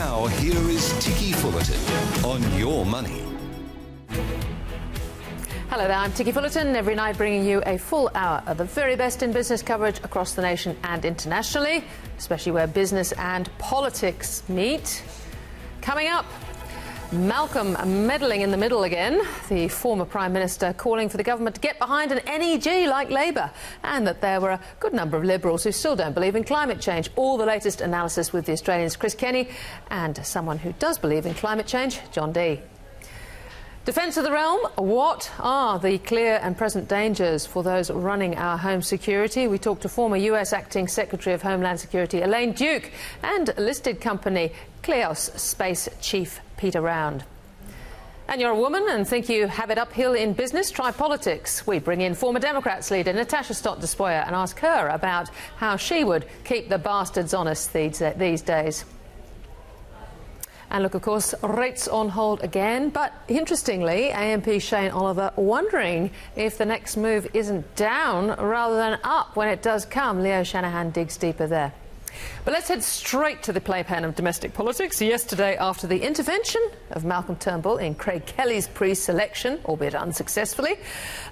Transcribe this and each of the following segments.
Now, here is Ticky Fullerton on Your Money. Hello there, I'm Ticky Fullerton, every night bringing you a full hour of the very best in business coverage across the nation and internationally, especially where business and politics meet. Coming up, Malcolm meddling in the middle again, the former Prime Minister calling for the government to get behind an NEG like Labour, and that there were a good number of Liberals who still don't believe in climate change. All the latest analysis with the Australian's Chris Kenny and someone who does believe in climate change, Jon Dee. Defence of the realm, what are the clear and present dangers for those running our home security? We talked to former US Acting Secretary of Homeland Security Elaine Duke and listed company Kleos Space Chief Peter Round. And you're a woman and think you have it uphill in business? Try politics. We bring in former Democrats leader Natasha Stott Despoja and ask her about how she would keep the bastards honest these days. And look, of course, rates on hold again. But interestingly, AMP Shane Oliver wondering if the next move isn't down rather than up when it does come. Leo Shanahan digs deeper there. But let's head straight to the playpen of domestic politics. Yesterday, after the intervention of Malcolm Turnbull in Craig Kelly's pre-selection, albeit unsuccessfully,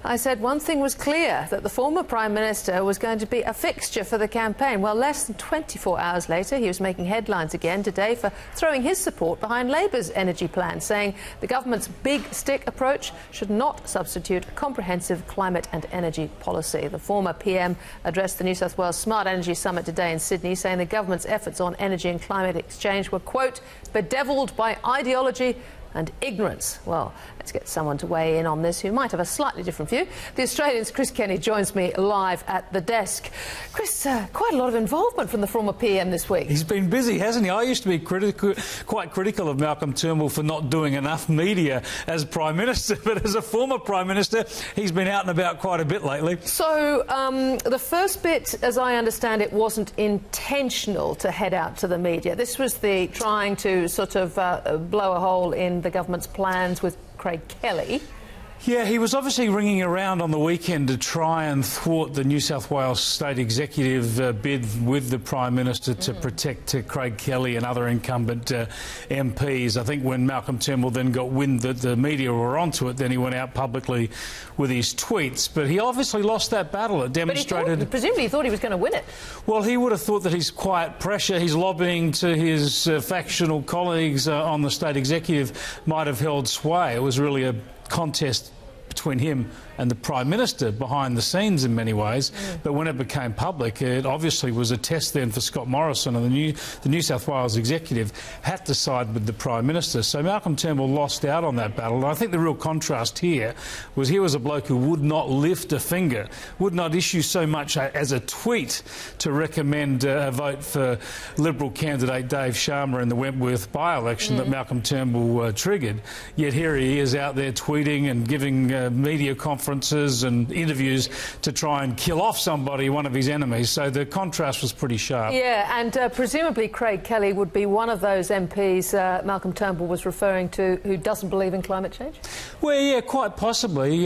I said one thing was clear, that the former Prime Minister was going to be a fixture for the campaign. Well, less than 24 hours later, he was making headlines again today for throwing his support behind Labour's energy plan, saying the government's big stick approach should not substitute a comprehensive climate and energy policy. The former PM addressed the New South Wales Smart Energy Summit today in Sydney, saying the government's efforts on energy and climate exchange were, quote, bedevilled by ideology and ignorance. Well, let's get someone to weigh in on this who might have a slightly different view. The Australian's Chris Kenny joins me live at the desk. Chris, quite a lot of involvement from the former PM this week. He's been busy, hasn't he? I used to be quite critical of Malcolm Turnbull for not doing enough media as Prime Minister, but as a former Prime Minister, he's been out and about quite a bit lately. So, the first bit, as I understand it, wasn't intentional to head out to the media. This was the trying to sort of blow a hole in the government's plans with Craig Kelly. Yeah, he was obviously ringing around on the weekend to try and thwart the New South Wales State Executive bid with the Prime Minister to protect Craig Kelly and other incumbent MPs. I think when Malcolm Turnbull then got wind that the media were onto it, then he went out publicly with his tweets. But he obviously lost that battle. It demonstrated... But presumably he thought he was going to win it. Well, he would have thought that his quiet pressure, his lobbying to his factional colleagues on the State Executive might have held sway. It was really a contest between him and the Prime Minister behind the scenes in many ways. But when it became public, it obviously was a test then for Scott Morrison, and the New South Wales Executive had to side with the Prime Minister. So Malcolm Turnbull lost out on that battle. And I think the real contrast here was a bloke who would not lift a finger, would not issue so much as a tweet to recommend a vote for Liberal candidate Dave Sharma in the Wentworth by-election that Malcolm Turnbull triggered. Yet here he is out there tweeting and giving media conferences and interviews to try and kill off somebody, one of his enemies. So the contrast was pretty sharp. Yeah, and presumably Craig Kelly would be one of those MPs Malcolm Turnbull was referring to who doesn't believe in climate change? Well, yeah, quite possibly.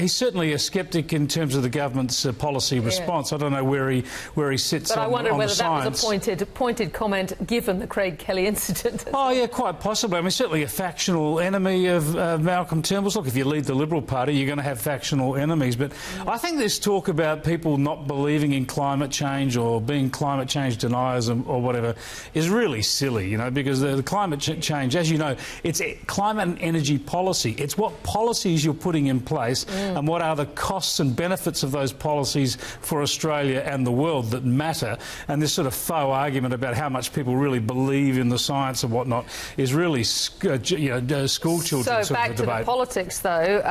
He's certainly a sceptic in terms of the government's policy response. I don't know where he sits on the science. But I wonder whether that was a pointed comment given the Craig Kelly incident. Oh, yeah, quite possibly. I mean, certainly a factional enemy of Malcolm Turnbull's. Look, if you lead the Liberal Party, you're going to have factional enemies. But I think this talk about people not believing in climate change or being climate change deniers or whatever is really silly, you know, because the climate change, as you know, it's climate and energy policy. It's what policies you're putting in place and what are the costs and benefits of those policies for Australia and the world that matter. And this sort of faux argument about how much people really believe in the science and whatnot is really, school children sort of debate. So back to the politics, though.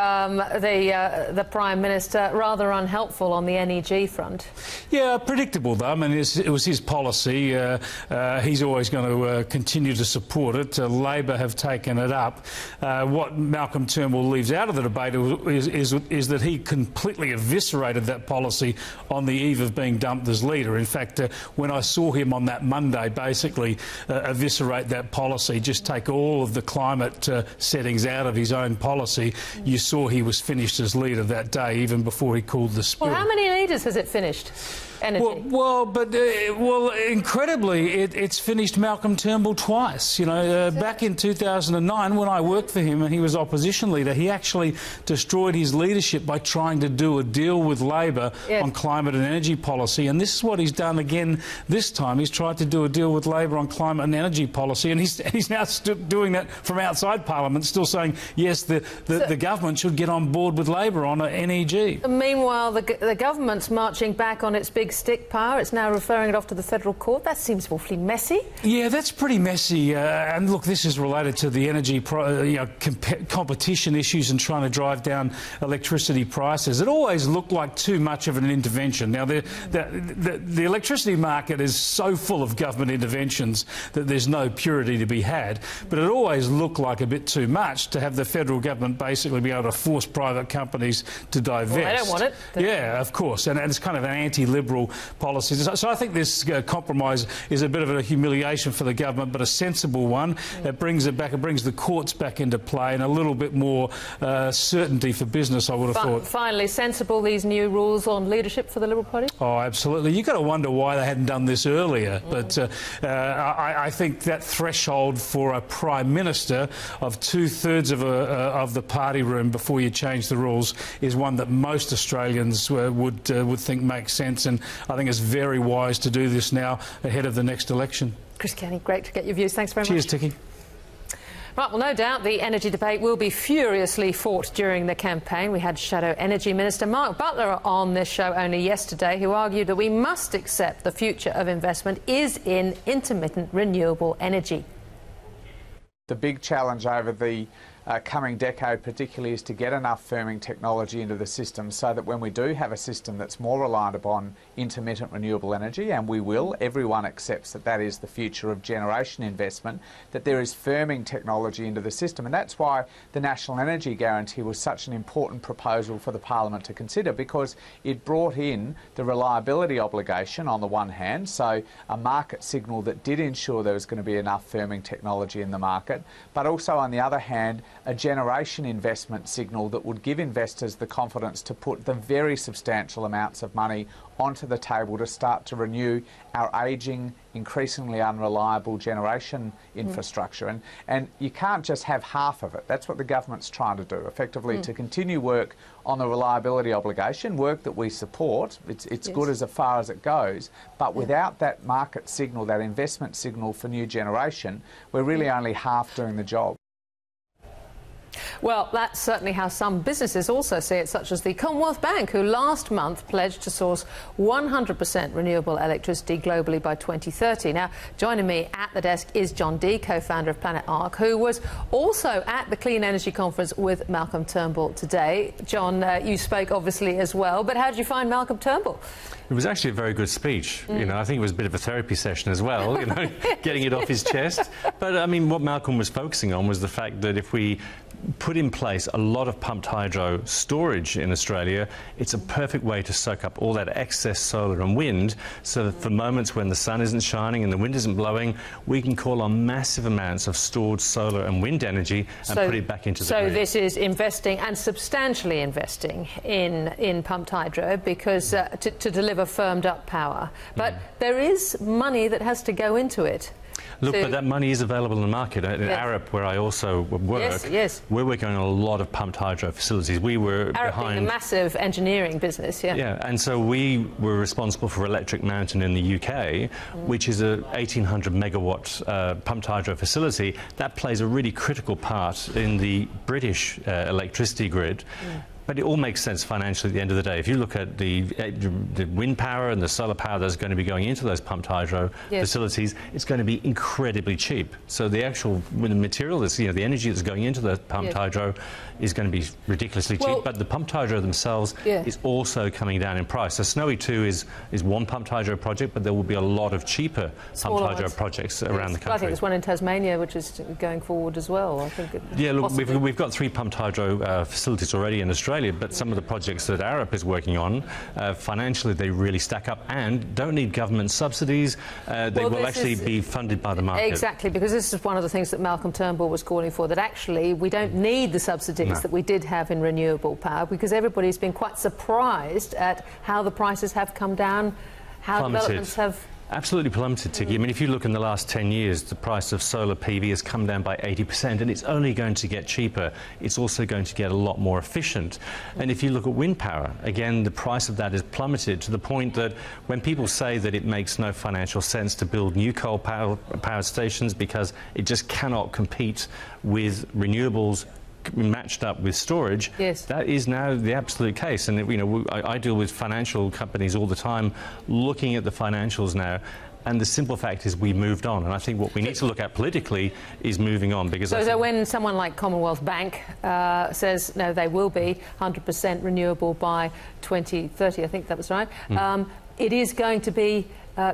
The Prime Minister rather unhelpful on the NEG front. Yeah, predictable though. I mean, it was his policy. He's always going to continue to support it. Labor have taken it up. What Malcolm Turnbull leaves out of the debate is that he completely eviscerated that policy on the eve of being dumped as leader. In fact, when I saw him on that Monday basically eviscerate that policy, just take all of the climate settings out of his own policy, you saw he was finished as leader that day, even before he called the spill. Well, how many meters has it finished? Energy. Well, incredibly, it's finished Malcolm Turnbull twice. You know, back in 2009, when I worked for him and he was opposition leader, he actually destroyed his leadership by trying to do a deal with Labor on climate and energy policy. And this is what he's done again this time. He's tried to do a deal with Labor on climate and energy policy, and he's now doing that from outside Parliament, still saying yes, the government should get on board with Labor on NEG. Meanwhile, the government's marching back on its big stick power. It's now referring it off to the federal court. That seems awfully messy. Yeah, that's pretty messy. And look, this is related to the energy competition issues and trying to drive down electricity prices. It always looked like too much of an intervention. Now, the electricity market is so full of government interventions that there's no purity to be had. But it always looked like a bit too much to have the federal government basically be able to force private companies to divest. Well, they don't want it. Yeah, of course. And it's kind of an anti-liberal policy. So I think this compromise is a bit of a humiliation for the government, but a sensible one. It brings it back. It brings the courts back into play and a little bit more certainty for business, I would have thought. Finally, sensible, these new rules on leadership for the Liberal Party? Oh, absolutely. You've got to wonder why they hadn't done this earlier. But I think that threshold for a Prime Minister of 2/3 of the party room before you change the rules is one that most Australians would think makes sense, and I think it's very wise to do this now ahead of the next election. Chris Kenny, great to get your views. Thanks very much. Cheers, Ticky. Right, well, no doubt the energy debate will be furiously fought during the campaign. We had Shadow Energy Minister Mark Butler on this show only yesterday, who argued that we must accept the future of investment is in intermittent renewable energy. The big challenge over the coming decade particularly is to get enough firming technology into the system so that when we do have a system that's more reliant upon intermittent renewable energy, and we will, everyone accepts that that is the future of generation investment, that there is firming technology into the system. And that's why the National Energy Guarantee was such an important proposal for the Parliament to consider, because it brought in the reliability obligation on the one hand, so a market signal that did ensure there was going to be enough firming technology in the market, but also on the other hand a generation investment signal that would give investors the confidence to put the very substantial amounts of money onto the table to start to renew our ageing, increasingly unreliable generation infrastructure. And you can't just have half of it. That's what the government's trying to do, effectively to continue work on the reliability obligation, work that we support. It's good as far as it goes, but without that market signal, that investment signal for new generation, we're really only half doing the job. Well, that's certainly how some businesses also see it, such as the Commonwealth Bank, who last month pledged to source 100% renewable electricity globally by 2030. Now, joining me at the desk is Jon Dee, co-founder of Planet Ark, who was also at the Clean Energy Conference with Malcolm Turnbull today. Jon, you spoke obviously as well, but how did you find Malcolm Turnbull? It was actually a very good speech. You know, I think it was a bit of a therapy session as well, you know, getting it off his chest. But, I mean, what Malcolm was focusing on was the fact that if we put in place a lot of pumped hydro storage in Australia, it's a perfect way to soak up all that excess solar and wind, so that for moments when the sun isn't shining and the wind isn't blowing, we can call on massive amounts of stored solar and wind energy and put it back into the grid. So this is investing, and substantially investing, in pumped hydro, because to deliver firmed up power. But there is money that has to go into it. Look, but that money is available in the market. In Arup, where I also work, we're working on a lot of pumped hydro facilities. We were Arup being a massive engineering business, and so we were responsible for Electric Mountain in the UK, which is a 1,800 megawatt pumped hydro facility that plays a really critical part in the British electricity grid. But it all makes sense financially at the end of the day. If you look at the wind power and the solar power that's going to be going into those pumped hydro facilities, it's going to be incredibly cheap. So the actual material, that's, the energy that's going into the pumped hydro is going to be ridiculously cheap. But the pumped hydro themselves is also coming down in price. So Snowy 2 is one pumped hydro project, but there will be a lot of cheaper pumped hydro projects around the country. I think there's one in Tasmania which is going forward as well. I think look, we've got 3 pumped hydro facilities already in Australia. Australia, but some of the projects that Arup is working on, financially they really stack up and don't need government subsidies. They will actually be funded by the market. Exactly, because this is one of the things that Malcolm Turnbull was calling for, that actually we don't need the subsidies that we did have in renewable power, because everybody's been quite surprised at how the prices have come down, how developments have... Absolutely plummeted, Ticky. I mean, if you look in the last 10 years, the price of solar PV has come down by 80%, and it's only going to get cheaper. It's also going to get a lot more efficient. And if you look at wind power, again, the price of that has plummeted to the point that when people say that it makes no financial sense to build new coal power stations because it just cannot compete with renewables matched up with storage, that is now the absolute case. And you know, I deal with financial companies all the time, looking at the financials now, and the simple fact is we moved on. And I think what we need to look at politically is moving on, because so when someone like Commonwealth Bank says no, they will be 100% renewable by 2030, I think that was right, it is going to be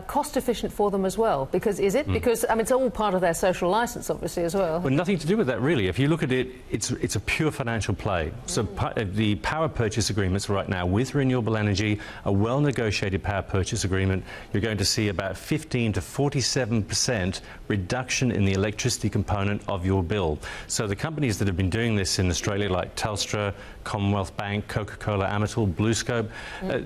cost efficient for them as well, because because I mean, it's all part of their social licence, obviously, as well. Well, nothing to do with that, really. If you look at it, it's a pure financial play. So the power purchase agreements right now with renewable energy, a well-negotiated power purchase agreement, you're going to see about 15 to 47% reduction in the electricity component of your bill. So the companies that have been doing this in Australia, like Telstra, Commonwealth Bank, Coca-Cola, Amatil, BlueScope,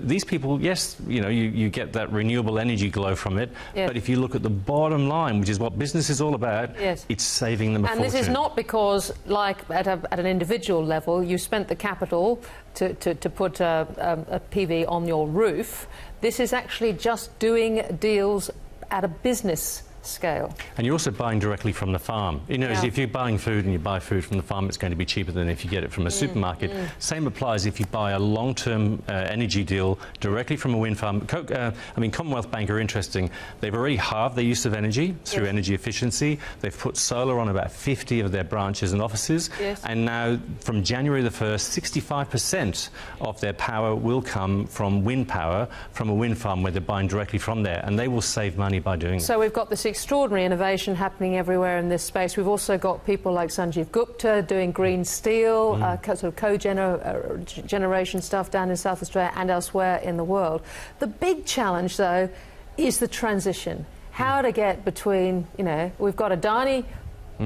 these people, yes, you know, you get that renewable energy glow from it, but if you look at the bottom line, which is what business is all about, it's saving them a fortune. And this is not because, like at an individual level, you spent the capital to put a PV on your roof. This is actually just doing deals at a business scale. And you're also buying directly from the farm. You know, if you're buying food and you buy food from the farm, it's going to be cheaper than if you get it from a supermarket. Same applies if you buy a long-term energy deal directly from a wind farm. I mean, Commonwealth Bank are interesting. They've already halved their use of energy through energy efficiency. They've put solar on about 50 of their branches and offices. And now, from January the 1st, 65% of their power will come from wind power, from a wind farm where they're buying directly from there. And they will save money by doing it. So we've got this extraordinary innovation happening everywhere in this space. We've also got people like Sanjeev Gupta doing green steel, sort of co-generation stuff down in South Australia and elsewhere in the world. The big challenge, though, is the transition. How to get between, you know, we've got Adani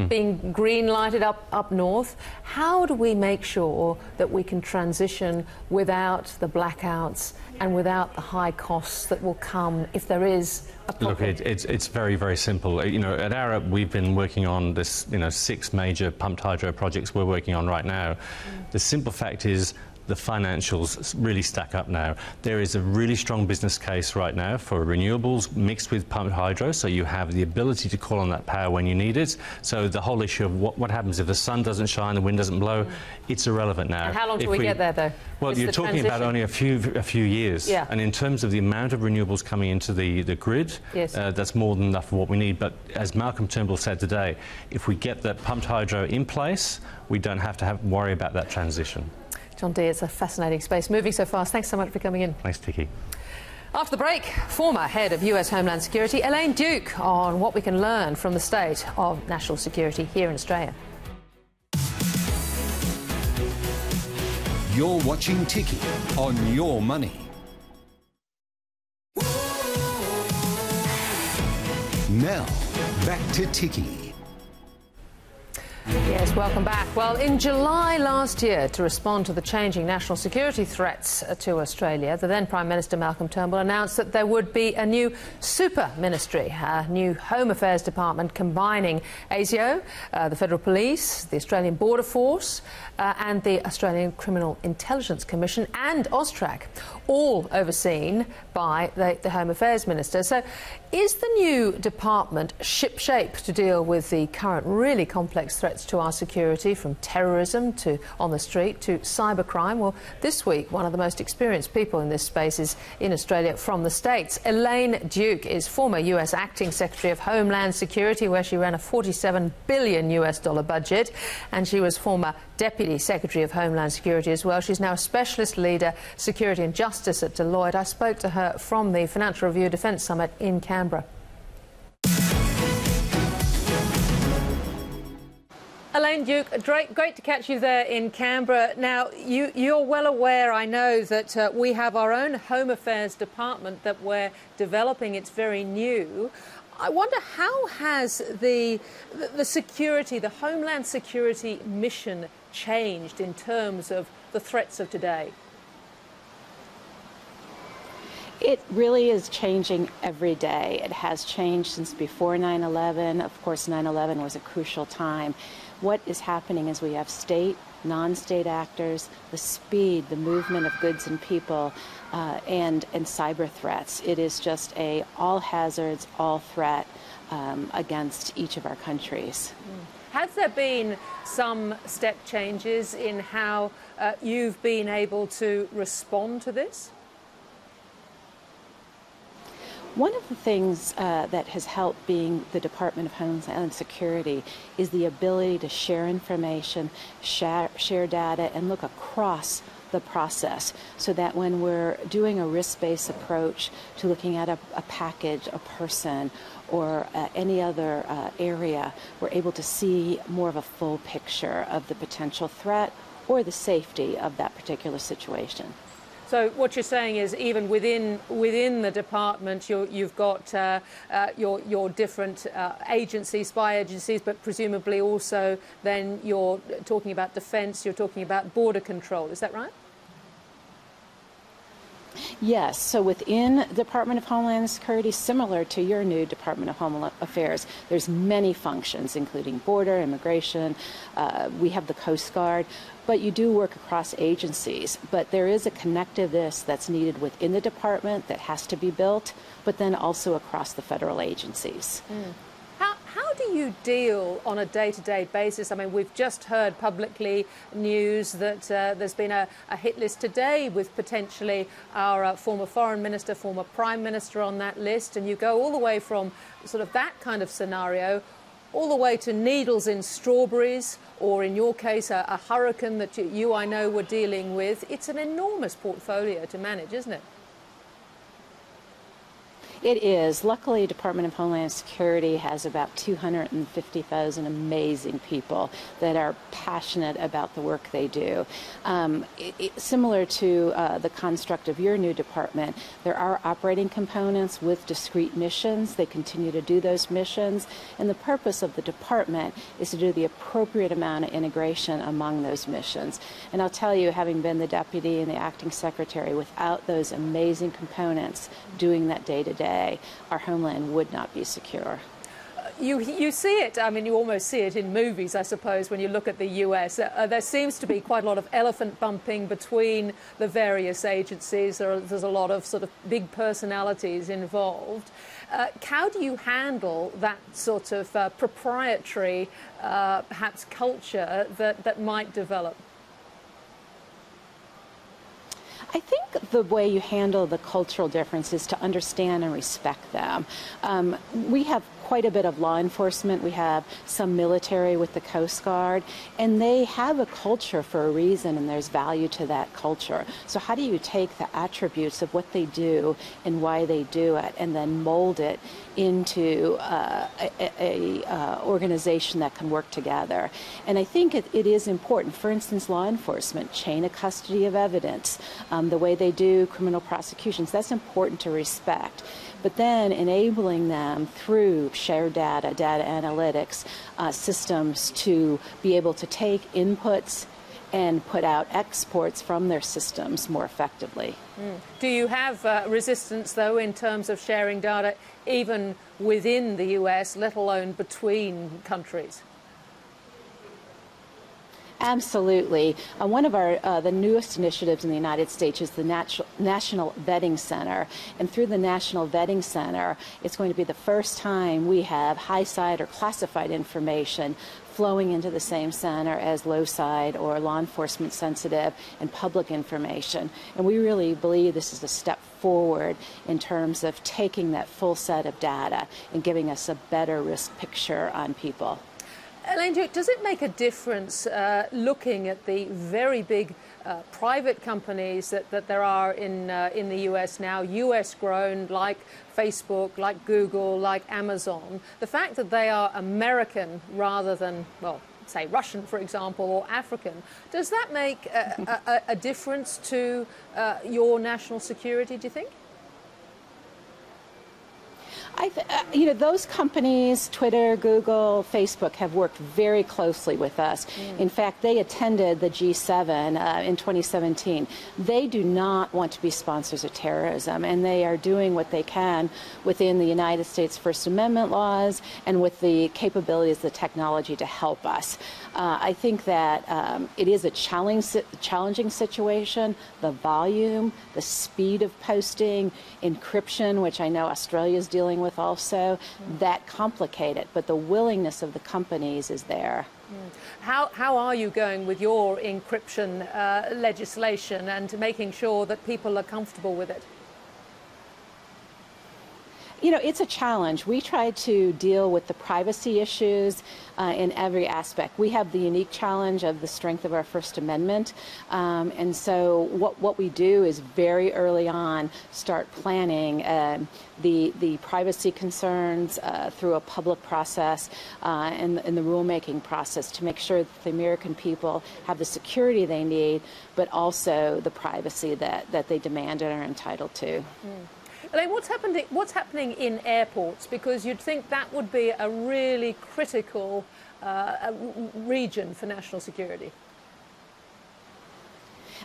being green lighted up north. How do we make sure that we can transition without the blackouts and without the high costs that will come if there is a problem? Look, it's very, very simple. You know, at Arup we've been working on this, you know, 6 major pumped hydro projects we're working on right now. The simple fact is the financials really stack up now. There is a really strong business case right now for renewables mixed with pumped hydro, so you have the ability to call on that power when you need it. So the whole issue of what happens if the sun doesn't shine, the wind doesn't blow, it's irrelevant now. And how long do we get there, though? Well, you're talking about only a few years. And in terms of the amount of renewables coming into the grid, that's more than enough for what we need. But as Malcolm Turnbull said today, if we get that pumped hydro in place, we don't have to worry about that transition. Jon Dee, it's a fascinating space, moving so fast. Thanks so much for coming in. Thanks, Ticky. After the break, former head of US Homeland Security, Elaine Duke, on what we can learn from the state of national security here in Australia. You're watching Ticky on Your Money. Now, back to Ticky. Yes, welcome back. Well, in July last year, to respond to the changing national security threats to Australia, the then Prime Minister Malcolm Turnbull announced that there would be a new super ministry, a new Home Affairs Department combining ASIO, the Federal Police, the Australian Border Force and the Australian Criminal Intelligence Commission and AUSTRAC, all overseen by the Home Affairs Minister. So is the new department ship-shape to deal with the current really complex threats to our security, from terrorism to on the street to cybercrime? Well, this week, one of the most experienced people in this space is in Australia from the States. Elaine Duke is former US Acting Secretary of Homeland Security, where she ran a $47 billion budget, and she was former Deputy Secretary of Homeland Security as well. She's now a Specialist Leader, Security and Justice at Deloitte. I spoke to her from the Financial Review Defence Summit in Canberra. Elaine Elaine Duke, great to catch you there in Canberra. Now, you're well aware, I know, that we have our own Home Affairs department that we're developing. It's very new. I wonder, how has the security, the Homeland Security mission changed in terms of the threats of today? It really is changing every day. It has changed since before 9/11. Of course, 9/11 was a crucial time. What is happening is we have state, non-state actors, the speed, the movement of goods and people, and cyber threats. It is just a all hazards, all threat against each of our countries. Has there been some step changes in how you've been able to respond to this? One of the things that has helped being the Department of Homeland Security is the ability to share information, share data, and look across the process, so that when we're doing a risk-based approach to looking at a package, a person, or any other area, we're able to see more of a full picture of the potential threat or the safety of that particular situation. So what you're saying is, even within the department, you've got your different agencies, spy agencies, but presumably also then you're talking about defence, you're talking about border control. Is that right? Yes, so within the Department of Homeland Security, similar to your new Department of Homeland Affairs, there's many functions, including border, immigration, we have the Coast Guard, but you do work across agencies. But there is a connectiveness that's needed within the department that has to be built, but then also across the federal agencies. How do you deal on a day-to-day basis? I mean, we've just heard publicly news that there's been a hit list today with potentially our former foreign minister, former prime minister on that list, and you go all the way from sort of that kind of scenario all the way to needles in strawberries, or in your case, a hurricane that I know were dealing with. It's an enormous portfolio to manage, isn't it? It is. Luckily, Department of Homeland Security has about 250,000 amazing people that are passionate about the work they do. Similar to the construct of your new department, there are operating components with discrete missions. They continue to do those missions, and the purpose of the department is to do the appropriate amount of integration among those missions. And I'll tell you, having been the deputy and the acting secretary, without those amazing components doing that day-to-day, our homeland would not be secure. You see it, I mean, you almost see it in movies, I suppose, when you look at the US. There seems to be quite a lot of elephant bumping between the various agencies. There's a lot of sort of big personalities involved. How do you handle that sort of proprietary, perhaps, culture that might develop? I think the way you handle the cultural difference is to understand and respect them. We have quite a bit of law enforcement. We have some military with the Coast Guard, and they have a culture for a reason, and there's value to that culture. So how do you take the attributes of what they do and why they do it, and then mold it into a organization that can work together? And I think it is important. For instance, law enforcement, chain of custody of evidence, the way they do criminal prosecutions, that's important to respect. But then enabling them through shared data analytics systems to be able to take inputs and put out exports from their systems more effectively. Do you have resistance, though, in terms of sharing data even within the US, let alone between countries? Absolutely. One of our the newest initiatives in the United States is the National Vetting Center. And through the National Vetting Center, it's going to be the first time we have high-side or classified information flowing into the same center as low-side or law enforcement sensitive and public information. And we really believe this is a step forward in terms of taking that full set of data and giving us a better risk picture on people. Elaine Duke, does it make a difference looking at the very big private companies that there are in the US now, US grown, like Facebook, like Google, like Amazon, the fact that they are American rather than, well, say, Russian, for example, or African. Does that make a difference to your national security, do you think? You know, those companies, Twitter, Google, Facebook, have worked very closely with us. In fact, they attended the G7 in 2017. They do not want to be sponsors of terrorism, and they are doing what they can within the United States First Amendment laws and with the capabilities, the technology to help us. I think that it is a challenging situation. The volume, the speed of posting, encryption, which I know Australia is dealing with also, that complicate it, but the willingness of the companies is there. How are you going with your encryption legislation and making sure that people are comfortable with it? You know, it's a challenge. We try to deal with the privacy issues in every aspect. We have the unique challenge of the strength of our First Amendment. And so what we do is very early on start planning the privacy concerns through a public process and the rulemaking process to make sure that the American people have the security they need, but also the privacy that they demand and are entitled to. Elaine, what's happening in airports? Because you'd think that would be a really critical region for national security.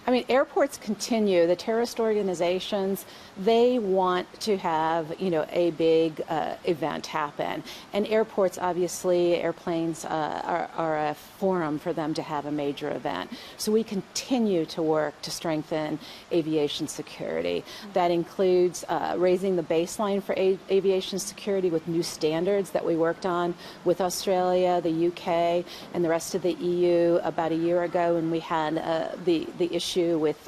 I mean, airports continue. The terrorist organizations, they want to have, you know, a big event happen. And airports, obviously, airplanes are a forum for them to have a major event. So we continue to work to strengthen aviation security. That includes raising the baseline for aviation security with new standards that we worked on with Australia, the UK, and the rest of the EU about a year ago, and we had the issue with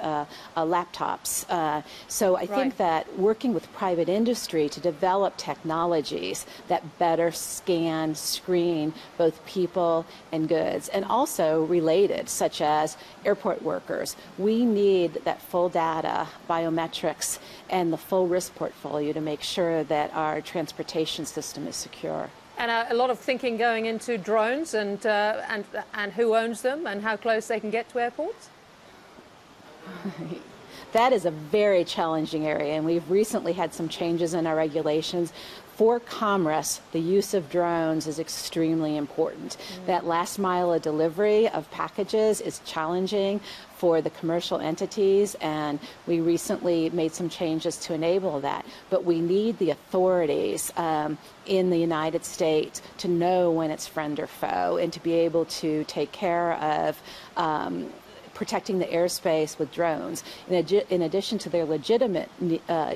laptops. So I think that working with private industry to develop technologies that better scan, screen both people and goods, and also related, such as airport workers. We need that full data, biometrics, and the full risk portfolio to make sure that our transportation system is secure. And a lot of thinking going into drones and who owns them and how close they can get to airports? That is a very challenging area, and we've recently had some changes in our regulations. For commerce, the use of drones is extremely important. That last mile of delivery of packages is challenging for the commercial entities, and we recently made some changes to enable that. But we need the authorities in the United States to know when it's friend or foe and to be able to take care of protecting the airspace with drones. In addition to their legitimate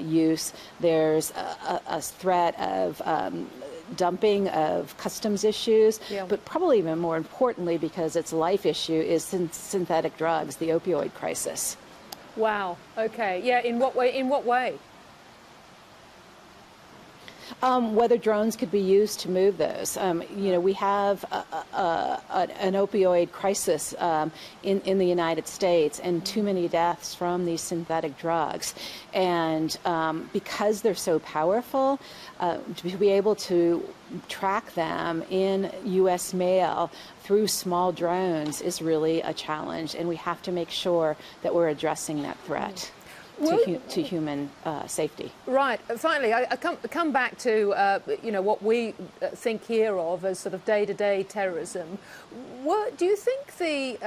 use, there's a threat of dumping of customs issues, but probably even more importantly, because it's a life issue, is synthetic drugs, the opioid crisis. Wow. Okay. Yeah. In what way? In what way? Whether drones could be used to move those. You know, we have an opioid crisis in the United States, and too many deaths from these synthetic drugs. And because they're so powerful, to be able to track them in U.S. mail through small drones is really a challenge, and we have to make sure that we're addressing that threat. To human safety. Right. Finally, I come back to you know, what we think here of as sort of day-to-day terrorism. Do you think the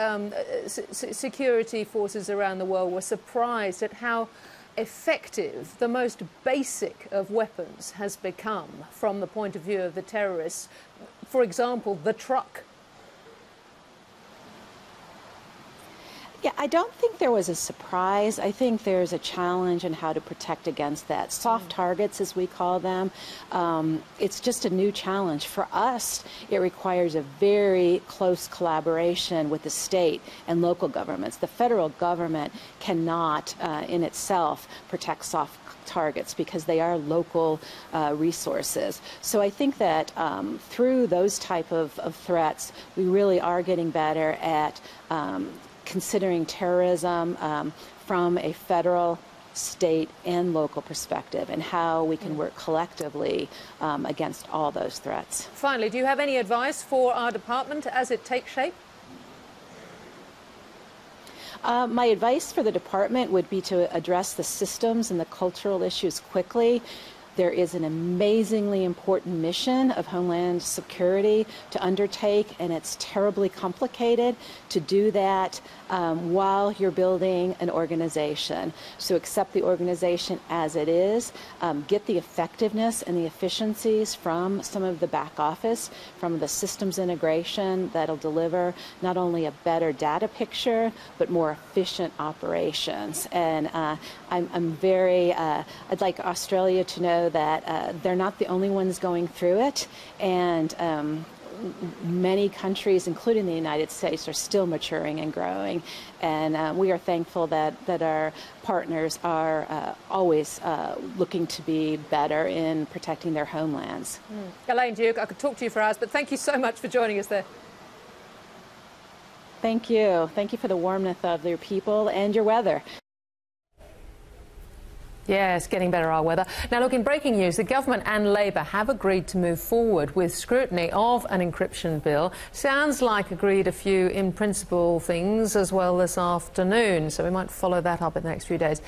security forces around the world were surprised at how effective the most basic of weapons has become from the point of view of the terrorists? For example, the truck. Yeah, I don't think there was a surprise. I think there's a challenge in how to protect against that. Soft targets, as we call them, it's just a new challenge. For us, it requires a very close collaboration with the state and local governments. The federal government cannot, in itself, protect soft targets because they are local resources. So I think that through those type of threats, we really are getting better at considering terrorism from a federal, state and local perspective, and how we can work collectively against all those threats. Finally, do you have any advice for our department as it takes shape? My advice for the department would be to address the systems and the cultural issues quickly. There is an amazingly important mission of Homeland Security to undertake, and it's terribly complicated to do that while you're building an organization. So accept the organization as it is, get the effectiveness and the efficiencies from some of the back office, from the systems integration that'll deliver not only a better data picture, but more efficient operations. And I'm very, I'd like Australia to know that they're not the only ones going through it, and many countries, including the United States, are still maturing and growing, and we are thankful that our partners are always looking to be better in protecting their homelands. Elaine Duke, I could talk to you for hours, but thank you so much for joining us there. Thank you. Thank you for the warmth of your people and your weather. Yes, getting better, our weather. Now, look, in breaking news, the government and Labour have agreed to move forward with scrutiny of an encryption bill. Sounds like agreed a few in-principle things as well this afternoon, so we might follow that up in the next few days.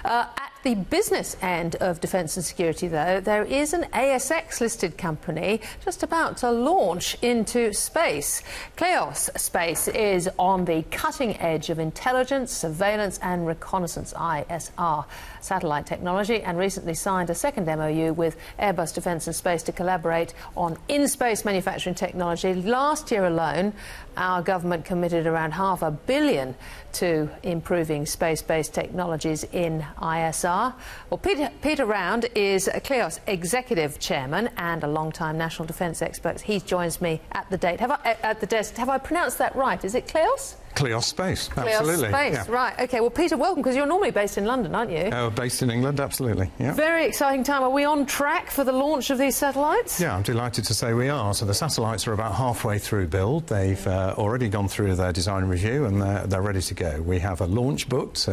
At the business end of defence and security, though, there is an ASX-listed company just about to launch into space. Kleos Space is on the cutting edge of intelligence, surveillance and reconnaissance, ISR, satellite technology, and recently signed a second MOU with Airbus Defence and Space to collaborate on in-space manufacturing technology. Last year alone, our government committed around $500 million to improving space-based technologies in ISR. Well, Peter Round is a Kleos executive chairman and a long-time national defence expert. He joins me at the desk. Have I pronounced that right? Is it Kleos? Kleos Space, absolutely. Kleos Space, yeah. Right. OK, well, Peter, welcome, because you're normally based in London, aren't you? Based in England, absolutely, yeah. Very exciting time. Are we on track for the launch of these satellites? Yeah, I'm delighted to say we are. So the satellites are about halfway through build. They've already gone through their design review, and they're ready to go. We have a launch booked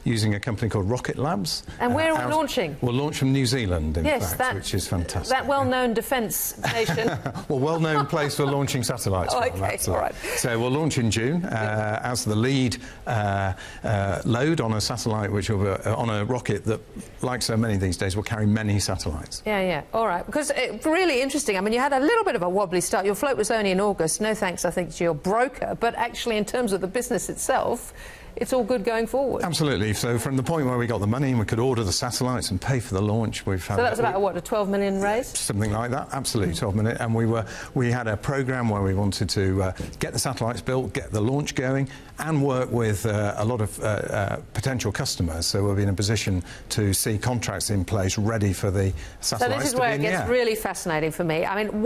using a company called Rocket Labs. And where are we launching? We'll launch from New Zealand, in fact, which is fantastic. That well-known defence nation. Well, well-known place for launching satellites. Oh, OK, all right. So we'll launch in June as the lead load on a satellite, which will be on a rocket that, like so many these days, will carry many satellites. Yeah, yeah, all right. Because really interesting. I mean, you had a little bit of a wobbly start. Your float was only in August. No thanks, I think, to your broker. But actually, in terms of the business itself, it's all good going forward. Absolutely. So from the point where we got the money and we could order the satellites and pay for the launch, we've had... So that was about, what, a 12 million raise? Something like that, absolutely, 12 million. And we had a programme where we wanted to get the satellites built, get the launch going, and work with a lot of potential customers. So we'll be in a position to see contracts in place ready for the satellites. So this is where it gets really fascinating for me. I mean,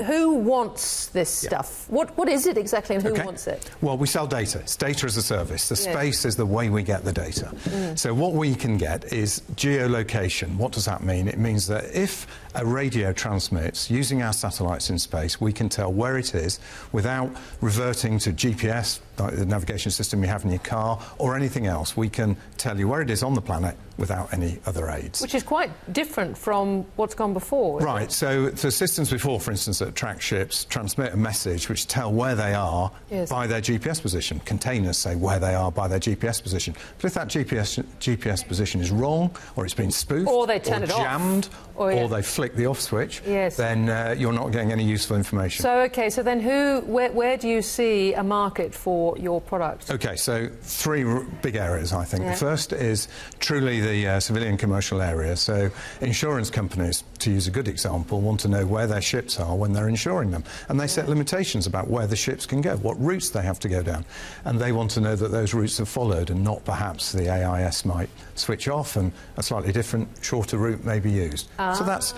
who wants this stuff? What is it exactly, and who wants it? Well, we sell data. It's data as a service. The space is the way we get the data. So what we can get is geolocation. What does that mean? It means that if a radio transmits using our satellites in space, we can tell where it is without reverting to GPS, like the navigation system you have in your car, or anything else. We can tell you where it is on the planet without any other aids. Which is quite different from what's gone before. Right, so the systems before, for instance, that track ships, transmit a message which tell where they are by their GPS position. Containers say where they are by their GPS position. But if that GPS position is wrong, or it's been spoofed, or they turn it jammed, off, or they flick the off switch, then you're not getting any useful information. So, OK, so then where do you see a market for your product? OK, so three big areas, I think. The first is truly the civilian commercial area. So insurance companies, to use a good example, want to know where their ships are when they're insuring them. And they set limitations about where the ships can go, what routes they have to go down. And they want to know that those routes are followed and not perhaps the AIS might switch off and a slightly different, shorter route may be used. So that's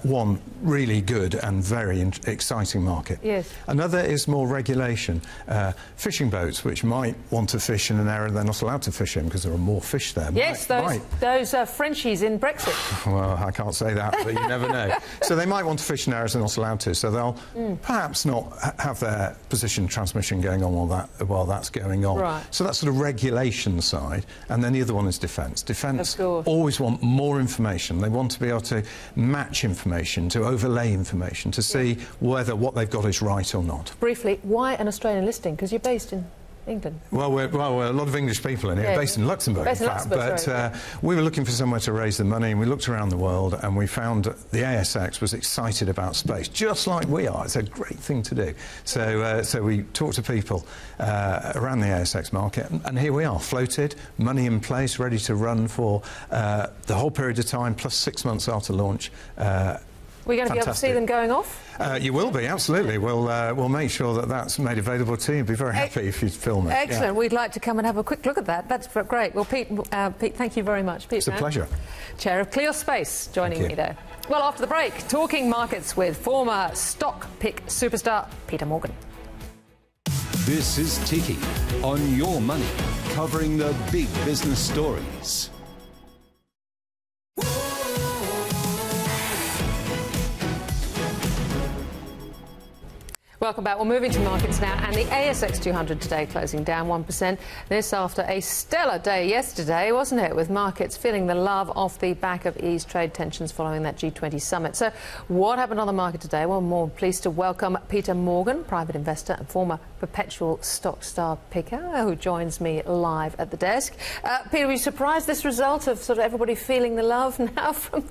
one really good and very exciting market. Another is more regulation. fishing boats which might want to fish in an area they're not allowed to fish in because there are more fish there. Yes, those Frenchies in Brexit. Well, I can't say that, but you never know. So they might want to fish in areas they're not allowed to, so they'll perhaps not have their position transmission going on while that's going on. Right. So that's sort of regulation side, and then the other one is defence. Defence always want more information. They want to be able to match information, to overlay information, to see whether what they've got is right or not. Briefly, why an Australian listing? Because you're based in England. Well, we're a lot of English people in here, based in Luxembourg, in fact. But we were looking for somewhere to raise the money, and we looked around the world, and we found the ASX was excited about space, just like we are. It's a great thing to do. So we talked to people around the ASX market, and here we are, floated, money in place, ready to run for the whole period of time, plus 6 months after launch. We're going to be able to see them going off? You will be, absolutely. We'll make sure that that's made available to you. I'd be very happy if you'd film it. Excellent. Yeah. We'd like to come and have a quick look at that. That's great. Well, Pete, thank you very much. Pete, it's a pleasure. Chair of Kleos Space, joining me there. Well, after the break, talking markets with former stock pick superstar Peter Morgan. This is Ticky on Your Money, covering the big business stories. Welcome back. We're moving to markets now, and the ASX 200 today closing down 1%. This after a stellar day yesterday, wasn't it, with markets feeling the love off the back of eased trade tensions following that G20 summit. So what happened on the market today? Well, more pleased to welcome Peter Morgan, private investor and former perpetual stock star picker, who joins me live at the desk. Peter, were you surprised this result of sort of everybody feeling the love now from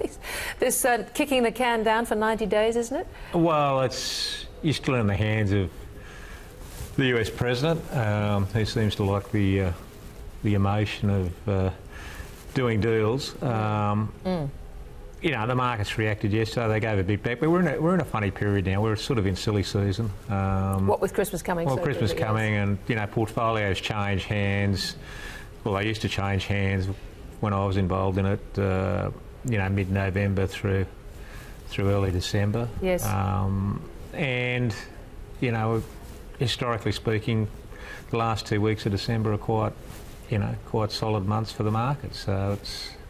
this kicking the can down for 90 days, isn't it? Well, you're still in the hands of the US president, who seems to like the emotion of doing deals. You know, the markets reacted yesterday. They gave a big back, but we're in a funny period now. We're sort of in silly season. What with Christmas coming? Well, Christmas coming, and you know, portfolios change hands. Well, they used to change hands when I was involved in it. You know, mid-November through early December. Yes. And, you know, historically speaking, the last 2 weeks of December are quite solid months for the market. So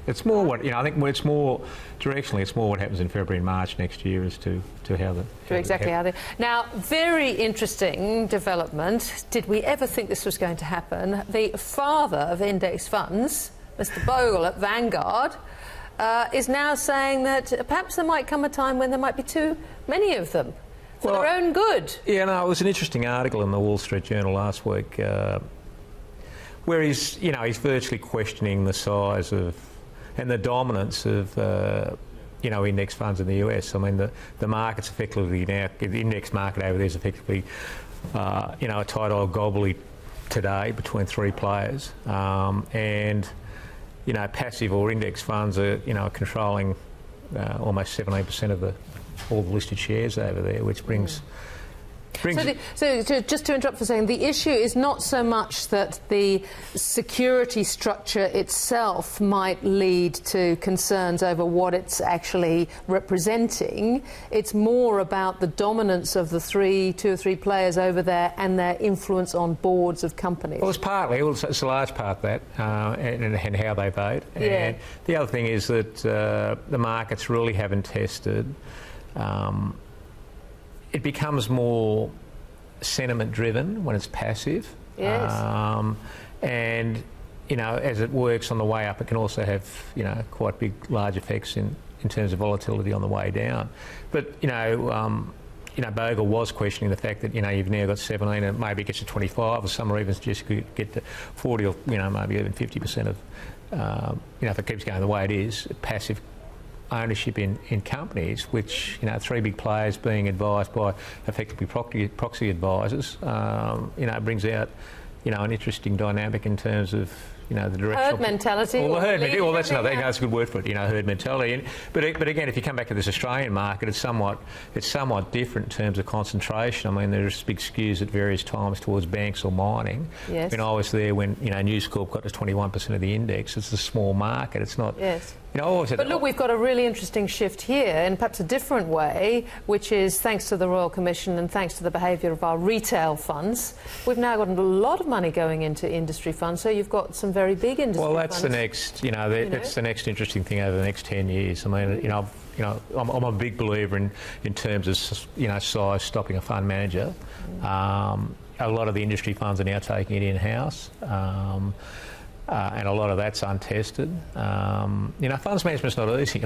it's more what, you know, I think it's more directionally, it's more what happens in February and March next year as to how the... Exactly how they... Now, very interesting development. Did we ever think this was going to happen? The father of index funds, Mr. Bogle at Vanguard, is now saying that perhaps there might come a time when there might be too many of them. For their own good. Yeah, no, it was an interesting article in the Wall Street Journal last week where he's virtually questioning the size of and the dominance of index funds in the US. I mean, the market's effectively now, the index market over there is effectively a tight old gobbly today between three players, and passive or index funds are controlling almost 17% of all the listed shares over there, which brings... So just to interrupt for a second, the issue is not so much that the security structure itself might lead to concerns over what it's actually representing. It's more about the dominance of the two or three players over there and their influence on boards of companies. Well, it's a large part of that, and how they vote. Yeah. And the other thing is that the markets really haven't tested. It becomes more sentiment driven when it's passive. Yes. And as it works on the way up, it can also have quite big, large effects in terms of volatility on the way down. But Bogle was questioning the fact that you've now got 17 and maybe it gets to 25, or some even suggest you could get to 40 or maybe even 50% of if it keeps going the way it is, passive ownership in companies, which three big players being advised by effectively proxy advisors, brings out an interesting dynamic in terms of the direction. Herd mentality. Well, that's another. That's a good word for it. Herd mentality. But again, if you come back to this Australian market, it's somewhat different in terms of concentration. I mean, there's big skews at various times towards banks or mining. Yes. I was there when News Corp got to 21% of the index. It's a small market. It's not. Yes. You know, I always said, but look, we've got a really interesting shift here in perhaps a different way, which is thanks to the Royal Commission and thanks to the behaviour of our retail funds. We've now got a lot of money going into industry funds, so you've got some very big industry funds. Well, that's the next, that's the next interesting thing over the next 10 years. I mean, I'm a big believer in terms of, size stopping a fund manager. A lot of the industry funds are now taking it in-house. And a lot of that's untested. Funds management's not easy.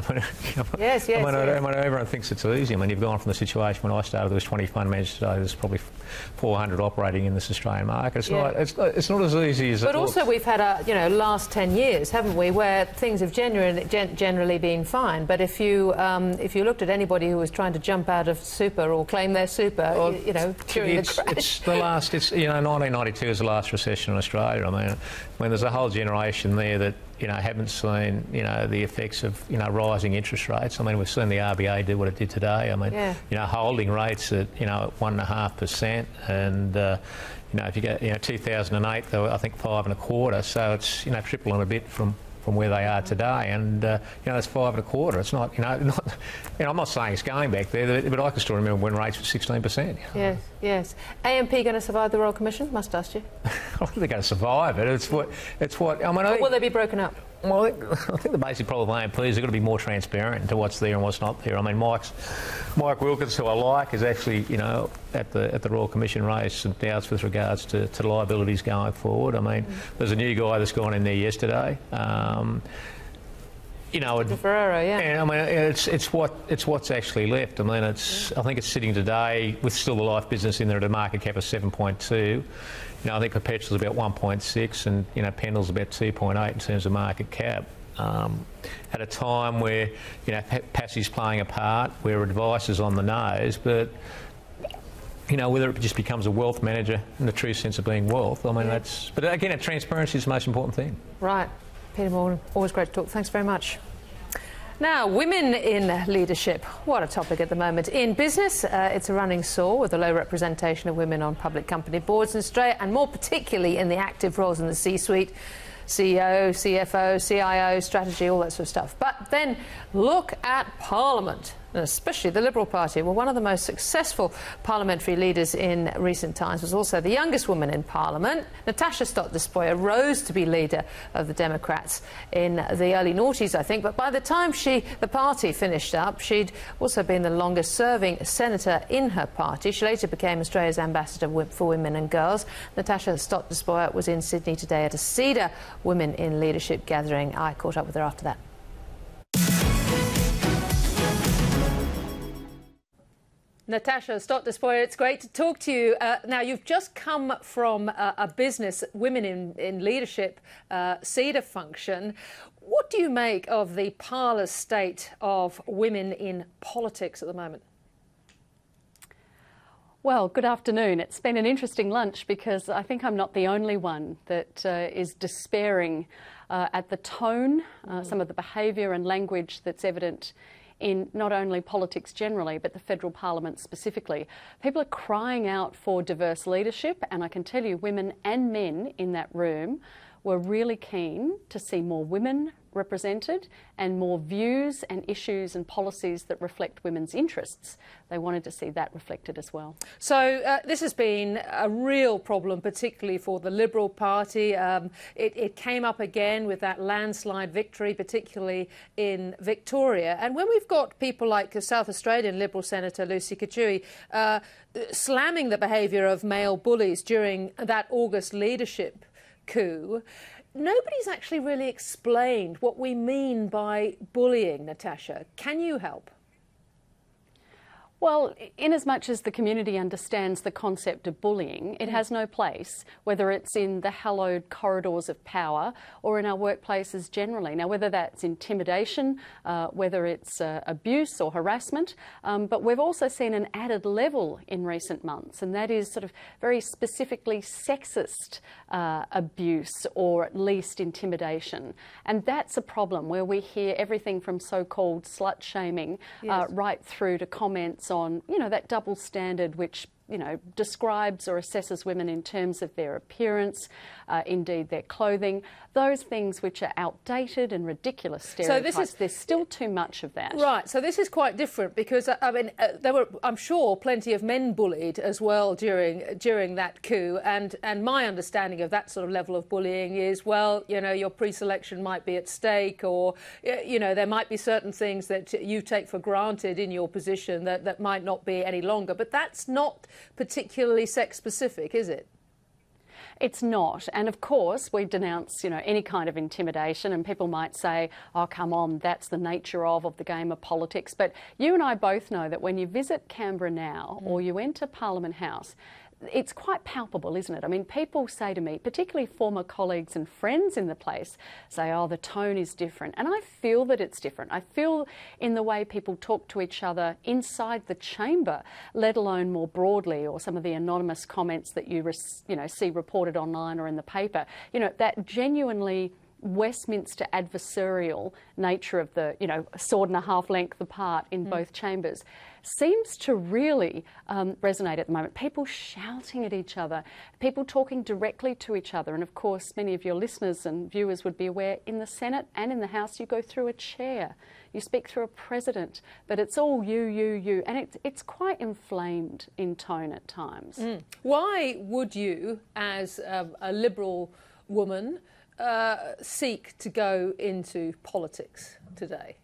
Yes. Everyone thinks it's easy. I mean, you've gone from the situation when I started, there was 20 fund managers today. There's probably 400 operating in this Australian market. It's not as easy as it looks. But also we've had last 10 years, haven't we, where things have generally been fine. But if you looked at anybody who was trying to jump out of super or claim their super, during the crash. 1992 is the last recession in Australia. I mean, when there's a whole generation there that haven't seen the effects of rising interest rates. I mean, we've seen the RBA do what it did today. I mean, holding rates at 1.5%, and if you get 2008 they were, I think, 5.25%. So it's triple and a bit from where they are today, and it's 5.25%. It's not, I'm not saying it's going back there, but I can still remember when rates were 16%. Yes. AMP going to survive the Royal Commission? Must ask you. I don't think they're going to survive it. It's what. I mean, will they be broken up? Well, I think the basic problem with AMP is they've got to be more transparent into what's there and what's not there. I mean, Mike Wilkins, who I like, is actually, at the Royal Commission raised some doubts with regards to liabilities going forward. I mean, there's a new guy that's gone in there yesterday. Ferrero, yeah. And I mean, it's what's actually left. I mean, I think it's sitting today with still the life business in there at a market cap of 7.2. I think Perpetual's about 1.6, and Pendle's about 2.8 in terms of market cap. At a time where passive's playing a part, where advice is on the nose, but whether it just becomes a wealth manager in the true sense of being wealth. I mean, that's. But again, transparency is the most important thing. Right. Peter Morgan, always great to talk. Thanks very much. Now, women in leadership. What a topic at the moment. In business, it's a running sore with the low representation of women on public company boards in Australia, and more particularly in the active roles in the C-suite. CEO, CFO, CIO, strategy, all that sort of stuff. But then look at Parliament, and especially the Liberal Party. Well, one of the most successful parliamentary leaders in recent times was also the youngest woman in Parliament. Natasha Stott Despoja rose to be leader of the Democrats in the early noughties, I think. But by the time the party finished up, she'd also been the longest-serving senator in her party. She later became Australia's ambassador for women and girls. Natasha Stott Despoja was in Sydney today at a CEDA Women in Leadership gathering. I caught up with her after that. Natasha Stott Despoja, it's great to talk to you. Now, you've just come from a business, Women in Leadership, CEDA function. What do you make of the parlous state of women in politics at the moment? Well, good afternoon. It's been an interesting lunch because I think I'm not the only one that is despairing at the tone, some of the behaviour and language that's evident in not only politics generally, but the federal parliament specifically. People are crying out for diverse leadership, and I can tell you women and men in that room were really keen to see more women represented and more views and issues and policies that reflect women's interests. They wanted to see that reflected as well. So this has been a real problem, particularly for the Liberal Party. It came up again with that landslide victory, particularly in Victoria. And when we've got people like South Australian Liberal Senator Lucy Kichui slamming the behaviour of male bullies during that August leadership coup, nobody's actually really explained what we mean by bullying, Natasha. Can you help? Well, in as much as the community understands the concept of bullying, it has no place, whether it's in the hallowed corridors of power or in our workplaces generally. Now, whether that's intimidation, whether it's abuse or harassment, but we've also seen an added level in recent months, and that is sort of very specifically sexist abuse or at least intimidation. And that's a problem where we hear everything from so-called slut-shaming right through to comments on, you know, that double standard which describes or assesses women in terms of their appearance, indeed their clothing, those things which are outdated and riduculous stereotypes. So there's still too much of that. Right, so this is quite different because, I mean, there were, I'm sure, plenty of men bullied as well during that coup, and my understanding of that sort of level of bullying is, well, your pre-selection might be at stake, or, there might be certain things that you take for granted in your position that might not be any longer. But that's not particularly sex-specific, is it? It's not. And of course, we denounce, any kind of intimidation, and people might say, oh, come on, that's the nature of the game of politics. But you and I both know that when you visit Canberra now or you enter Parliament House, it's quite palpable, isn't it? I mean, people say to me, particularly former colleagues and friends in the place, say, oh, the tone is different. And I feel that it's different. I feel in the way people talk to each other inside the chamber, let alone more broadly, or some of the anonymous comments that you see reported online or in the paper. That genuinely Westminster adversarial nature of the, sword and a half length apart in both chambers seems to really resonate at the moment. People shouting at each other, people talking directly to each other. And of course, many of your listeners and viewers would be aware, in the Senate and in the House, you go through a chair, you speak through a president, but it's all you. And it's quite inflamed in tone at times. Why would you, as a Liberal woman, seek to go into politics today?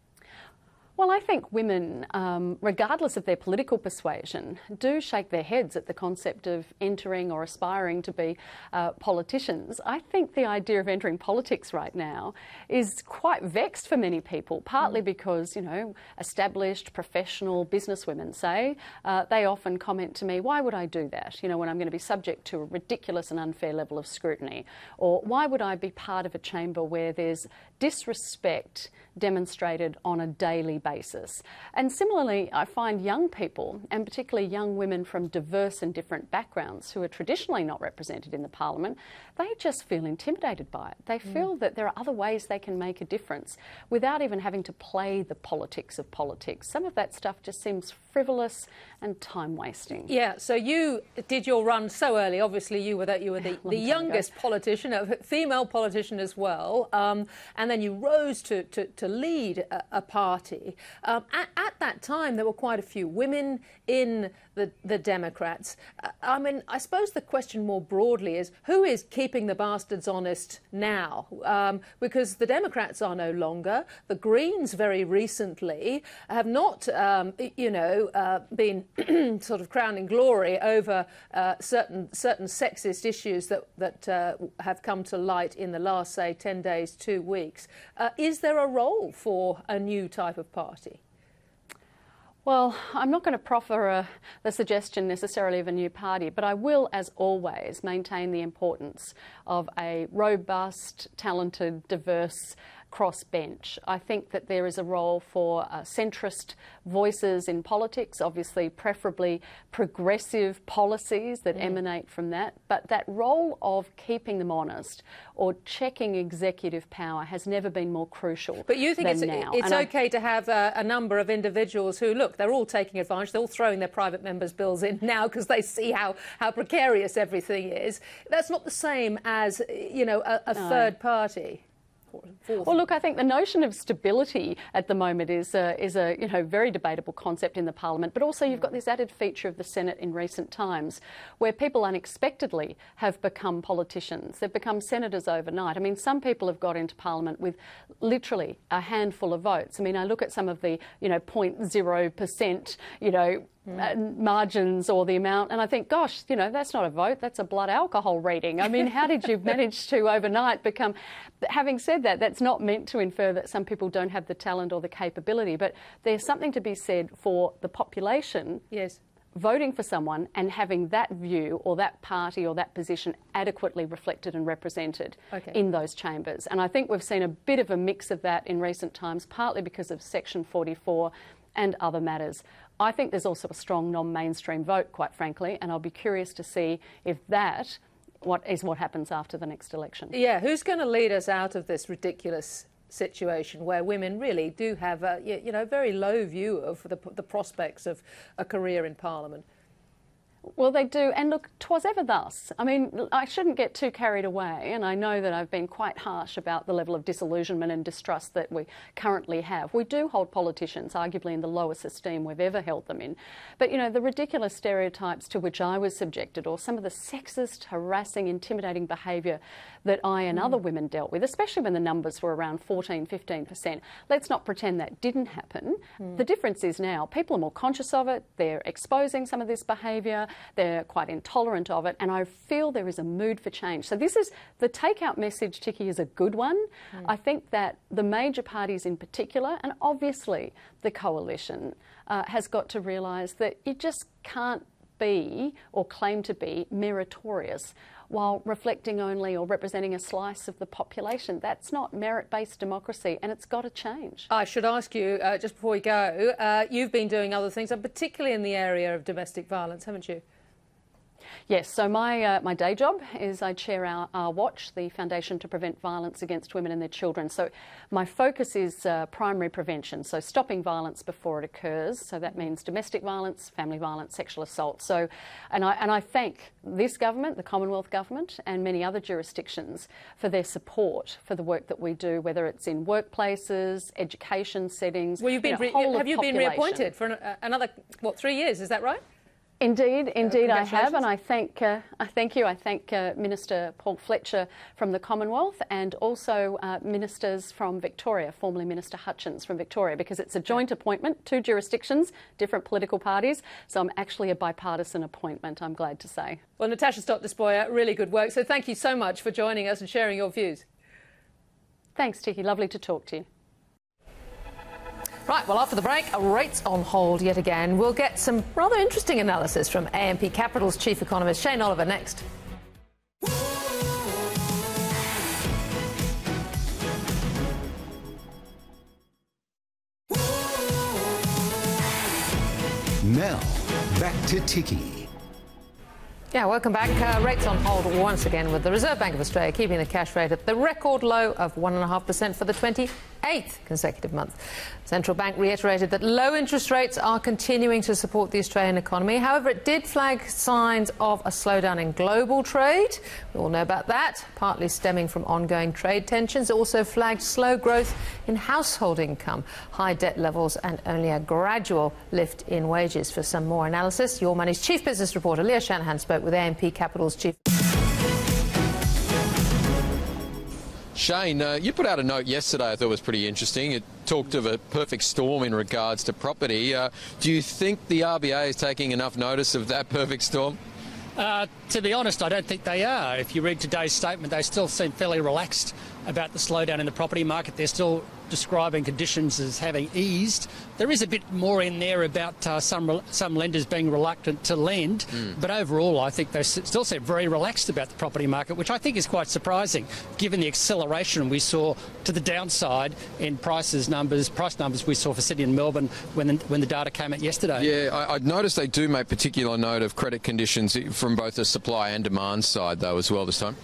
Well, I think women, regardless of their political persuasion, do shake their heads at the concept of entering or aspiring to be politicians. I think the idea of entering politics right now is quite vexed for many people, partly because, established professional businesswomen say, they often comment to me, why would I do that, when I'm going to be subject to a ridiculous and unfair level of scrutiny? Or why would I be part of a chamber where there's disrespect demonstrated on a daily basis? And similarly, I find young people, and particularly young women from diverse and different backgrounds who are traditionally not represented in the Parliament, they just feel intimidated by it. They feel that there are other ways they can make a difference without even having to play the politics of politics. Some of that stuff just seems frivolous and time-wasting. Yeah, so you did your run so early. Obviously, you were the youngest politician, a female politician as well, and then you rose to lead a party. At that time, there were quite a few women in the Democrats. I mean, I suppose the question more broadly is, who is keeping the bastards honest now? Because the Democrats are no longer. The Greens very recently have not, been sort of crowning glory over certain sexist issues that have come to light in the last, say, 10 days, 2 weeks. Is there a role for a new type of party? Well, I'm not going to proffer the suggestion necessarily of a new party, but I will, as always, maintain the importance of a robust, talented, diverse crossbench. I think that there is a role for centrist voices in politics, obviously preferably progressive policies that emanate from that, but that role of keeping them honest or checking executive power has never been more crucial. But you think it's okay to have a number of individuals who, look, they're all taking advantage, they're all throwing their private members' bills in now because they see how precarious everything is. That's not the same as, a third party. Well, look, I think the notion of stability at the moment is a very debatable concept in the Parliament, but also you've got this added feature of the Senate in recent times where people unexpectedly have become politicians. They've become senators overnight. I mean, some people have got into Parliament with literally a handful of votes. I mean, I look at some of the, 0.0%, margins or the amount, and I think, gosh, that's not a vote, that's a blood alcohol reading. I mean, how did you manage to overnight become... Having said that, that's not meant to infer that some people don't have the talent or the capability, but there's something to be said for the population voting for someone and having that view or that party or that position adequately reflected and represented in those chambers. And I think we've seen a bit of a mix of that in recent times, partly because of Section 44 and other matters. I think there's also a strong non-mainstream vote, quite frankly, and I'll be curious to see if that what happens after the next election. Yeah, who's going to lead us out of this ridiculous situation where women really do have a very low view of the prospects of a career in Parliament? Well, they do. And look, 'twas ever thus. I mean, I shouldn't get too carried away, and I know that I've been quite harsh about the level of disillusionment and distrust that we currently have. We do hold politicians arguably in the lowest esteem we've ever held them in. But, you know, the ridiculous stereotypes to which I was subjected, or some of the sexist, harassing, intimidating behaviour that I and other women dealt with, especially when the numbers were around 14, 15%. Let's not pretend that didn't happen. The difference is now people are more conscious of it, they're exposing some of this behaviour, they're quite intolerant of it, and I feel there is a mood for change. So this is, the take-out message, Ticky, is a good one. I think that the major parties in particular, and obviously the coalition, has got to realise that you just can't be or claim to be meritorious while reflecting only or representing a slice of the population. That's not merit-based democracy, and it's got to change. I should ask you, just before we go, you've been doing other things, and particularly in the area of domestic violence, haven't you? Yes, so my day job is I chair our Watch, the Foundation to Prevent Violence Against Women and Their Children. So my focus is primary prevention, so stopping violence before it occurs. So that means domestic violence, family violence, sexual assault. So, and I thank this government, the Commonwealth Government, and many other jurisdictions for their support for the work that we do, whether it's in workplaces, education settings. Well, have you been reappointed for another, what, 3 years? Is that right? Indeed, I have, and I thank Minister Paul Fletcher from the Commonwealth, and also ministers from Victoria, formerly Minister Hutchins from Victoria, because it's a joint appointment, 2 jurisdictions, different political parties, so I'm actually a bipartisan appointment, I'm glad to say. Well, Natasha Stott Despoja, really good work, so thank you so much for joining us and sharing your views. Thanks, Ticky, lovely to talk to you. Right, well, after the break, rates on hold yet again. We'll get some rather interesting analysis from AMP Capital's chief economist Shane Oliver next. Now, back to Ticky. Yeah, welcome back. Rates on hold once again, with the Reserve Bank of Australia keeping the cash rate at the record low of 1.5% for the 28th consecutive month. Central Bank reiterated that low interest rates are continuing to support the Australian economy. However, it did flag signs of a slowdown in global trade. We all know about that, partly stemming from ongoing trade tensions. It also flagged slow growth in household income, high debt levels, and only a gradual lift in wages. For some more analysis, Your Money's chief business reporter Leo Shanahan spoke with AMP Capital's chief. Shane, you put out a note yesterday I thought was pretty interesting. It talked of a perfect storm in regards to property. Do you think the RBA is taking enough notice of that perfect storm? To be honest, I don't think they are. If you read today's statement, they still seem fairly relaxed about the slowdown in the property market. They're still describing conditions as having eased. There is a bit more in there about some lenders being reluctant to lend, but overall I think they still seem very relaxed about the property market, which I think is quite surprising given the acceleration we saw to the downside in price numbers we saw for Sydney and Melbourne when the data came out yesterday. Yeah, I noticed they do make particular note of credit conditions from both the supply and demand side though as well this time.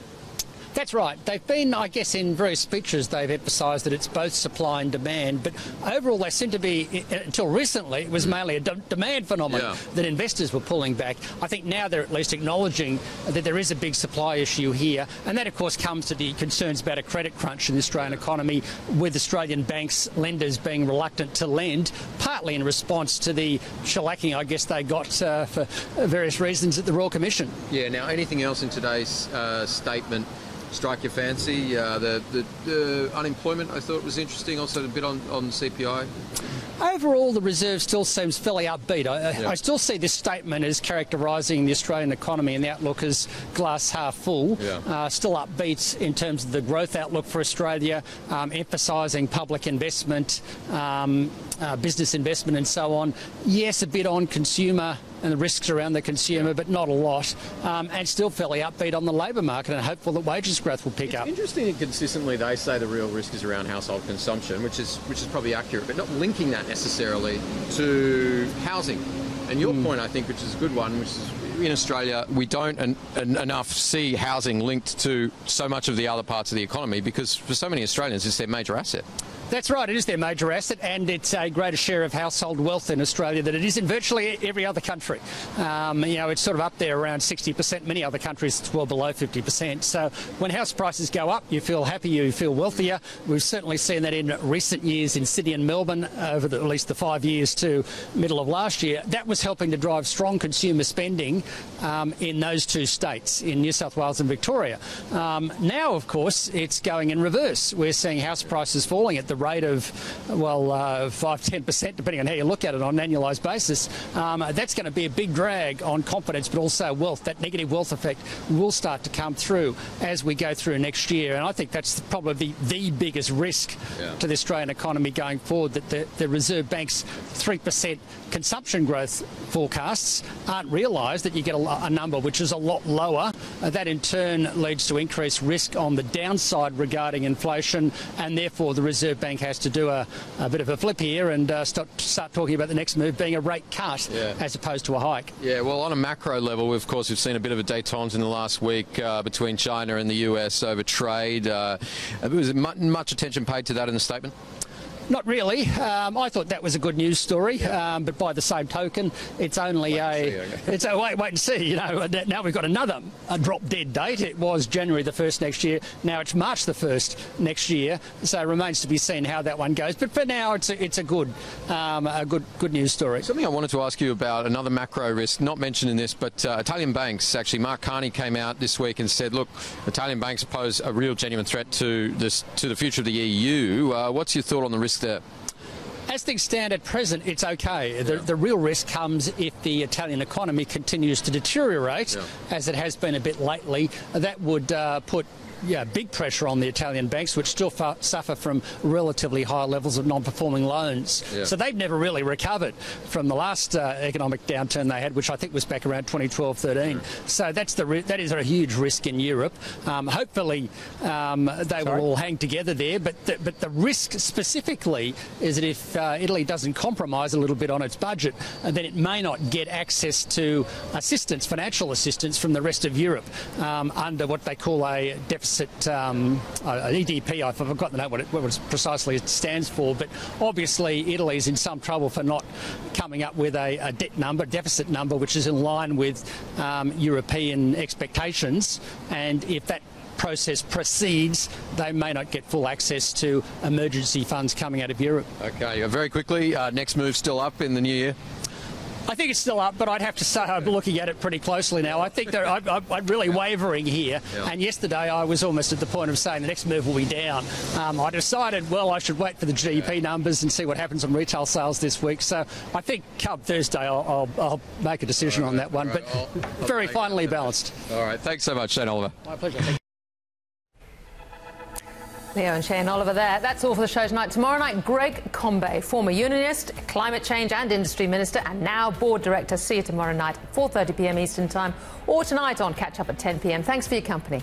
That's right. They've been, I guess, in various speeches, they've emphasised that it's both supply and demand, but overall they seem to be, until recently, it was mainly a demand phenomenon that investors were pulling back. I think now they're at least acknowledging that there is a big supply issue here, and that, of course, comes to the concerns about a credit crunch in the Australian economy, with Australian banks, lenders being reluctant to lend, partly in response to the shellacking, I guess, they got for various reasons at the Royal Commission. Yeah, now anything else in today's statement strike your fancy? The unemployment I thought was interesting, also a bit on CPI. Overall, the Reserve still seems fairly upbeat. I still see this statement as characterising the Australian economy and the outlook as glass half full. Still upbeat in terms of the growth outlook for Australia, emphasising public investment, business investment and so on. Yes, a bit on consumer and the risks around the consumer, but not a lot, and still fairly upbeat on the labour market and hopeful that wages growth will pick up. It's interesting that consistently they say the real risk is around household consumption, which is probably accurate, but not linking that necessarily to housing. And your point, I think, which is a good one, which is in Australia we don't enough see housing linked to so much of the other parts of the economy, because for so many Australians it's their major asset. That's right, it is their major asset, and it's a greater share of household wealth in Australia than it is in virtually every other country. It's sort of up there around 60%. Many other countries it's well below 50%. So when house prices go up, you feel happy, you feel wealthier. We've certainly seen that in recent years in Sydney and Melbourne over at least the 5 years to middle of last year. That was helping to drive strong consumer spending in those two states, in New South Wales and Victoria. Now, of course, it's going in reverse. We're seeing house prices falling at the rate of, 5-10%, depending on how you look at it on an annualised basis. That's going to be a big drag on confidence, but also wealth. That negative wealth effect will start to come through as we go through next year. And I think that's probably the biggest risk to the Australian economy going forward, that the Reserve Bank's 3% consumption growth forecasts aren't realised, that you get a number which is a lot lower. That in turn leads to increased risk on the downside regarding inflation, and therefore the Reserve Bank has to do a bit of a flip here and start talking about the next move being a rate cut as opposed to a hike. Yeah, well, on a macro level, of course, we've seen a bit of a détente in the last week between China and the US over trade. Was much attention paid to that in the statement? Not really. I thought that was a good news story, but by the same token, it's only it's a wait and see. You know, now we've got another drop dead date. It was January the 1st next year. Now it's March the 1st next year. So it remains to be seen how that one goes. But for now, it's a good news story. Something I wanted to ask you about, another macro risk, not mentioned in this, but Italian banks. Actually, Mark Carney came out this week and said, look, Italian banks pose a real genuine threat to the future of the EU. What's your thought on the risk there? As things stand at present, it's okay. The real risk comes if the Italian economy continues to deteriorate, as it has been a bit lately. That would put big pressure on the Italian banks, which still suffer from relatively high levels of non-performing loans. So they've never really recovered from the last economic downturn they had, which I think was back around 2012-13. So that is a huge risk in Europe. Hopefully they will all hang together there, but the risk specifically is that if Italy doesn't compromise a little bit on its budget, then it may not get access to assistance, financial assistance from the rest of Europe under what they call a deficit EDP. I've forgotten what it precisely stands for, but obviously Italy's in some trouble for not coming up with a deficit number which is in line with European expectations, and if that process proceeds, they may not get full access to emergency funds coming out of Europe. Okay, very quickly, next move still up in the new year? I think it's still up, but I'd have to say I'm looking at it pretty closely now. I think I'm really wavering here. And yesterday I was almost at the point of saying the next move will be down. I decided, well, I should wait for the GDP numbers and see what happens on retail sales this week. So I think come Thursday I'll make a decision on that one. But very finely balanced. All right. Thanks so much, Shane Oliver. My pleasure. Leo and Shane Oliver there. That's all for the show tonight. Tomorrow night, Greg Combet, former unionist, climate change and industry minister, and now board director. See you tomorrow night at 4:30 p.m. Eastern Time, or tonight on Catch Up at 10 p.m. Thanks for your company.